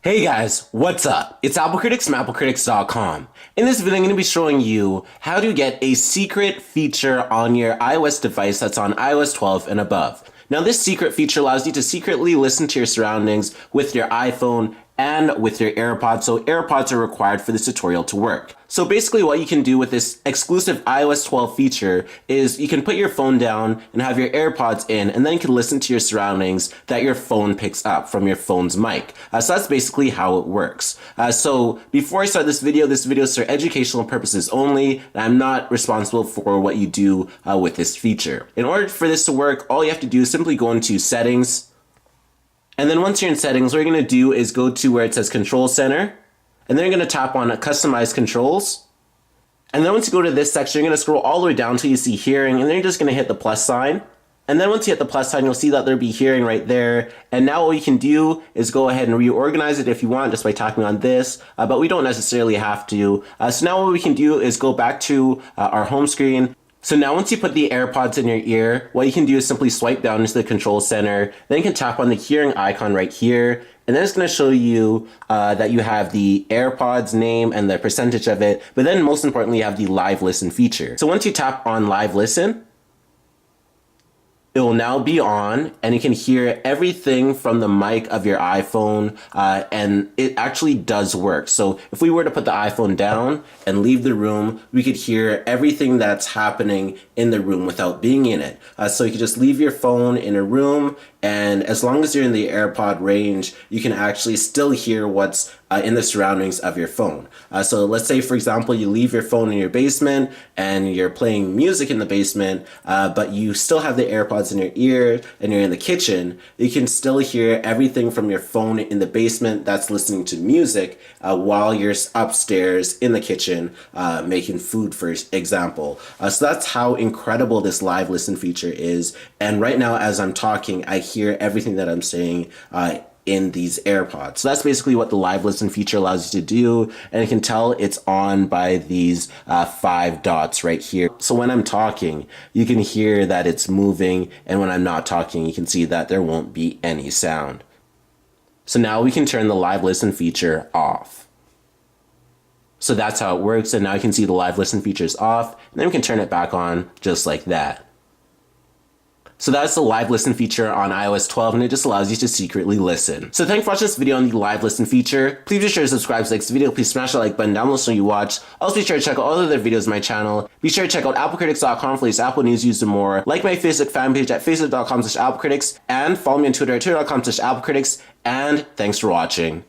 Hey guys, what's up? It's Apple Critics from AppleCritics.com. In this video, I'm going to be showing you how to get a secret feature on your iOS device that's on iOS 12 and above. Now, this secret feature allows you to secretly listen to your surroundings with your iPhone and with your AirPods, so AirPods are required for this tutorial to work. So basically what you can do with this exclusive iOS 12 feature is you can put your phone down and have your AirPods in, and then you can listen to your surroundings that your phone picks up from your phone's mic. So that's basically how it works. So before I start this video is for educational purposes only, and I'm not responsible for what you do with this feature. In order for this to work, all you have to do is simply go into Settings, and then once you're in Settings, what you're going to do is go to where it says Control Center, and then you're going to tap on Customize Controls. And then once you go to this section, you're going to scroll all the way down until you see Hearing, and then you're just going to hit the plus sign. And then once you hit the plus sign, you'll see that there'll be Hearing right there. And now all you can do is go ahead and reorganize it if you want, just by tapping on this, but we don't necessarily have to. So now what we can do is go back to our home screen. So now once you put the AirPods in your ear, what you can do is simply swipe down into the control center, then you can tap on the hearing icon right here, and then it's going to show you that you have the AirPods name and the percentage of it, but then most importantly, you have the live listen feature. So once you tap on live listen, it will now be on, and you can hear everything from the mic of your iPhone, and it actually does work. So if we were to put the iPhone down and leave the room, we could hear everything that's happening in the room without being in it. So you can just leave your phone in a room, and as long as you're in the AirPod range, you can actually still hear what's in the surroundings of your phone. So let's say, for example, you leave your phone in your basement and you're playing music in the basement, but you still have the AirPods in your ear and you're in the kitchen. You can still hear everything from your phone in the basement that's listening to music while you're upstairs in the kitchen making food, for example. So that's how incredible this live listen feature is. And right now, as I'm talking, I hear everything that I'm saying in these AirPods. So that's basically what the live listen feature allows you to do, and you can tell it's on by these 5 dots right here. So when I'm talking, you can hear that it's moving, and when I'm not talking, you can see that there won't be any sound. So now we can turn the live listen feature off. So that's how it works, and now you can see the live listen feature is off, and then we can turn it back on just like that. So that's the live listen feature on iOS 12, and it just allows you to secretly listen. So thanks for watching this video on the live listen feature. Please be sure to subscribe to like this video. Please smash that like button down below so you watch. Also be sure to check out all the other videos on my channel. Be sure to check out AppleCritics.com for latest Apple news, views, and more. Like my Facebook fan page at facebook.com/AppleCritics, and follow me on Twitter at twitter.com/AppleCritics. And thanks for watching.